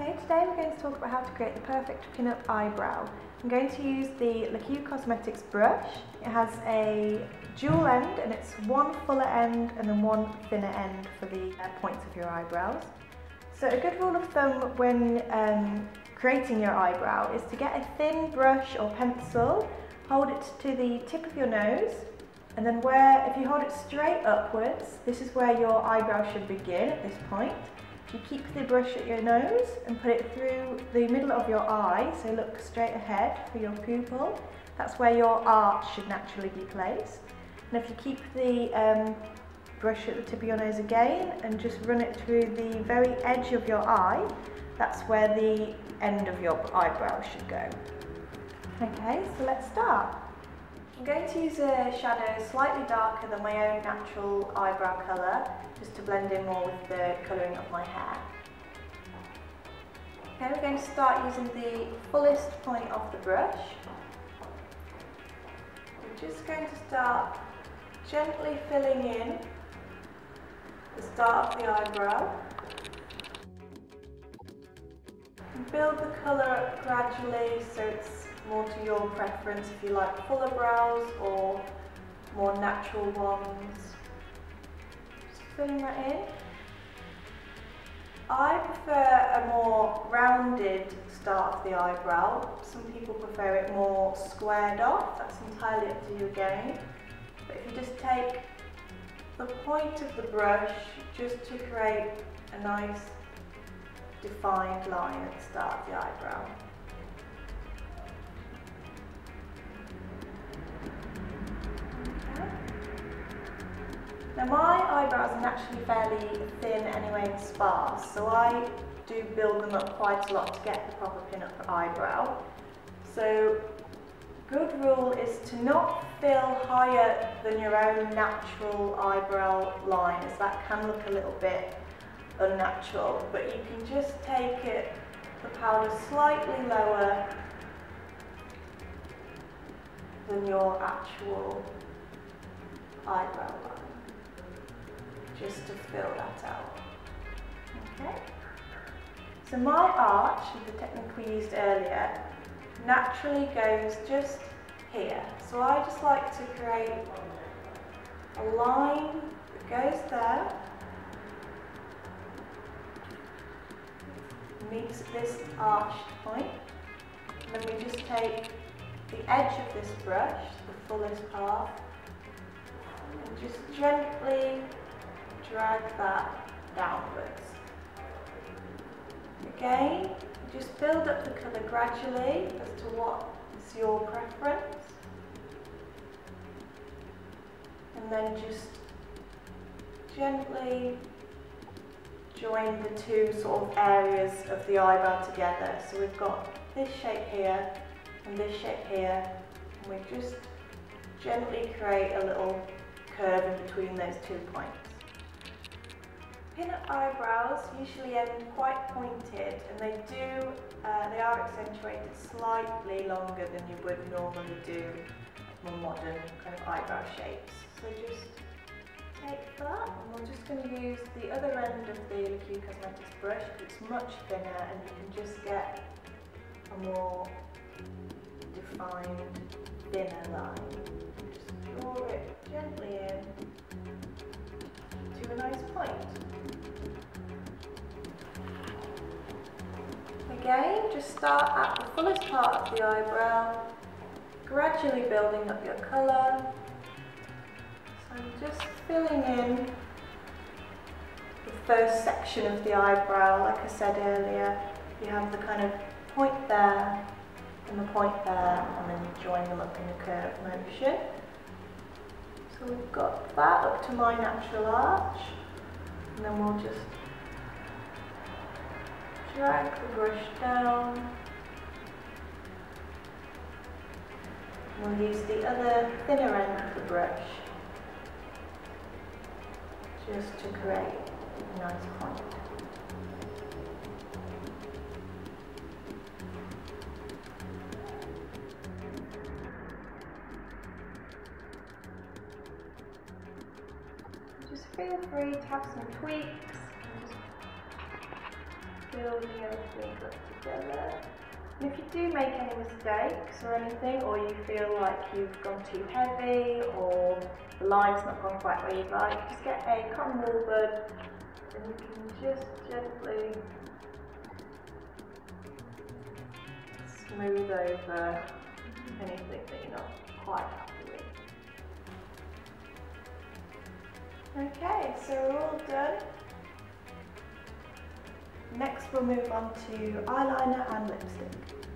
Okay, today we're going to talk about how to create the perfect pin-up eyebrow. I'm going to use the Keux Cosmetics brush. It has a dual end and it's one fuller end and then one thinner end for the points of your eyebrows. So a good rule of thumb when creating your eyebrow is to get a thin brush or pencil, hold it to the tip of your nose, and then if you hold it straight upwards, this is where your eyebrow should begin at this point. You keep the brush at your nose and put it through the middle of your eye, so look straight ahead for your pupil. That's where your arch should naturally be placed. And if you keep the brush at the tip of your nose again and just run it through the very edge of your eye, that's where the end of your eyebrow should go. Okay, so let's start. I'm going to use a shadow slightly darker than my own natural eyebrow colour, just to blend in more with the colouring of my hair. Okay, we're going to start using the fullest point of the brush. We're just going to start gently filling in the start of the eyebrow. And build the colour up gradually so it's more to your preference, if you like fuller brows or more natural ones. Just filling that in. I prefer a more rounded start of the eyebrow. Some people prefer it more squared off. That's entirely up to you again. But if you just take the point of the brush just to create a nice defined line at the start of the eyebrow. Now my eyebrows are naturally fairly thin anyway and sparse, so I do build them up quite a lot to get the proper pin-up eyebrow. So good rule is to not fill higher than your own natural eyebrow line, as that can look a little bit unnatural, but you can just take the powder slightly lower than your actual eyebrow line, just to fill that out. Okay. So my arch, the technique we used earlier, naturally goes just here. So I just like to create a line that goes there, meets this arched point, and then we just take the edge of this brush, the fullest part, and just gently drag that downwards. Again, just build up the colour gradually as to what is your preference, and then just gently join the two sort of areas of the eyebrow together. So we've got this shape here and this shape here, and we just gently create a little curve in between those 2 points. Pin-up eyebrows usually end quite pointed, and they are accentuated slightly longer than you would normally do more modern kind of eyebrow shapes. So just take that, and we're just going to use the other end of the Keux Cosmetics brush because it's much thinner and you can just get a more defined, thinner line. Just draw it gently in to a nice point. Again, just start at the fullest part of the eyebrow, gradually building up your colour. So I'm just filling in the first section of the eyebrow. Like I said earlier, you have the kind of point there and the point there, and then you join them up in a curve motion. So we've got that up to my natural arch, and then we'll just drag the brush down. We'll use the other thinner end of the brush just to create a nice point. Just feel free to have some tweaks. building everything up together. And if you do make any mistakes or anything, or you feel like you've gone too heavy or the line's not gone quite where you'd like, just get a cotton wool bud and you can just gently smooth over anything that you're not quite happy with. Okay, so we're all done. Next we'll move on to eyeliner and lipstick.